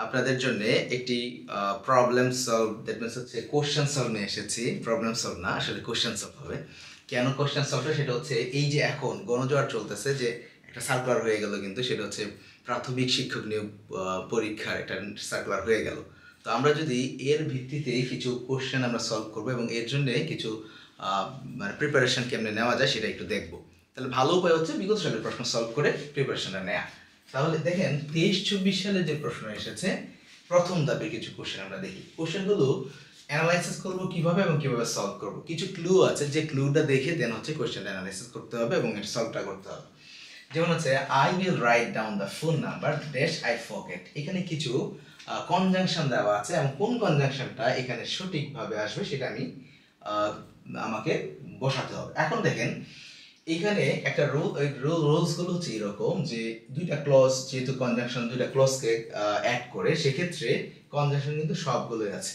আপনাদের জন্য একটি প্রবলেম সলভ দ্যাট মিনস হচ্ছে কোশ্চেন সলভ নিয়ে এসেছি। প্রবলেম সলভ না, আসলে কোশ্চেন সলভ হবে। কেন কোশ্চেন সলভ? সেটা হচ্ছে এই যে এখন গণজোয়ার চলতেছে, যে একটা সার্কুলার হয়ে গেল, কিন্তু সেটা হচ্ছে প্রাথমিক শিক্ষক নিয়োগ পরীক্ষার একটা সার্কুলার হয়ে গেল। তো আমরা যদি এর ভিত্তিতে কিছু কোশ্চেন আমরা সলভ করবো এবং এর জন্য কিছু মানে প্রিপারেশন কেমনে নেওয়া যায় সেটা একটু দেখবো। তাহলে ভালো উপায় হচ্ছে বিগত সালের প্রশ্ন সলভ করে প্রিপারেশনটা নেওয়া। তাহলে দেখেন 23-24 সালে যে প্রশ্ন এসেছে, প্রথম ধাপে কিছু কোশ্চেন আমরা দেখি। কোশ্চেনগুলো অ্যানালাইসিস করব কিভাবে এবং কিভাবে সলভ করব, কিছু ক্লু আছে, যে ক্লুটা দেখে দেন হচ্ছে কোশ্চেনটা অ্যানালাইসিস করতে হবে এবং এর সলভটা করতে হবে। যেমন হচ্ছে I will write down the phone number dash I forget. এখানে কিছু কনজাংশন দেওয়া আছে এবং কোন কনজাংশনটা এখানে সঠিকভাবে আসবে সেটা আমাকে বসাতে হবে। এখন দেখেন এখানে একটা রুলসগুলো হচ্ছে এরকম যে দুইটা ক্লজ, যেহেতু কনজাংশন দুইটা ক্লজকে অ্যাড করে, সেক্ষেত্রে কনজাংশন কিন্তু সবগুলোই আছে।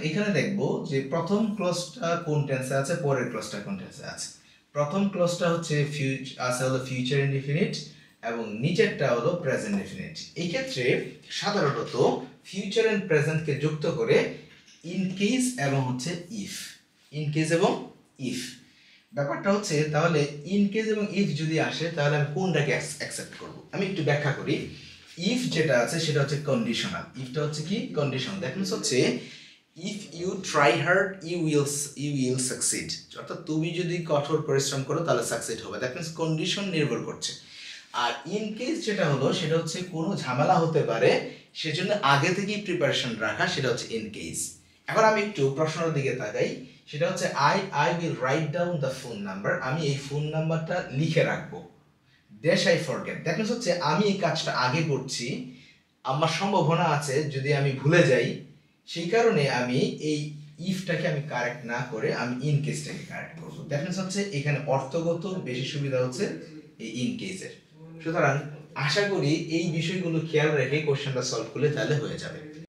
এখানে দেখবো যে প্রথম ক্লজটা কোন টেন্সে আছে, পরের ক্লজটা কোন টেন্সে আছে। প্রথম ক্লজটা হচ্ছে ফিউচার ইনডিফিনিট এবং নিচেরটা হলো প্রেজেন্ট ডেফিনিট। এই ক্ষেত্রে সাধারণত ফিউচার এন্ড প্রেজেন্টকে যুক্ত করে ইন কেস এবং হচ্ছে ইফ, ইন কেস এবং ইফ। ব্যাপারটা হচ্ছে তাহলে ইন কেস এবং ইফ যদি আসে তাহলে আমি কোনটাকে অ্যাকসেপ্ট করব। আমি একটু ব্যাখ্যা করি। ইফ যেটা আছে সেটা হচ্ছে কন্ডিশনাল। ইফটা হচ্ছে কি কন্ডিশনাল, দ্যাট মিন্স হচ্ছে if you try hard you will succeed, অর্থাৎ তুমি যদি কঠোর পরিশ্রম করো তাহলে সাকসিড হবে, দ্যাট মিন্স কন্ডিশন নির্ভর করছে। আর ইন কেস যেটা হলো সেটা হচ্ছে কোনো ঝামেলা হতে পারে, সেজন্য আগে থেকেই প্রিপারেশন রাখা, সেটা হচ্ছে ইন কেস। এখন আমি একটু প্রশ্নের দিকে তাকাই, সেটা হচ্ছে I will write down the phone number, আমি এই ফোন নাম্বারটা লিখে রাখবো। Dash I forget, that means হচ্ছে আমি এই কাজটা আগে করছি, আমার সম্ভাবনা আছে যদি আমি ভুলে যাই, সেই কারণে আমি এই ইফটাকে আমি কারেক্ট না করে আমি ইন কেসটাকে কারেক্ট করবো। দ্যাট মিন্স হচ্ছে এখানে অর্থগত বেশি সুবিধা হচ্ছে এই ইন কেসের। সুতরাং আশা করি এই বিষয়গুলো খেয়াল রেখে কোশ্চেনটা সলভ করলে তাহলে হয়ে যাবে।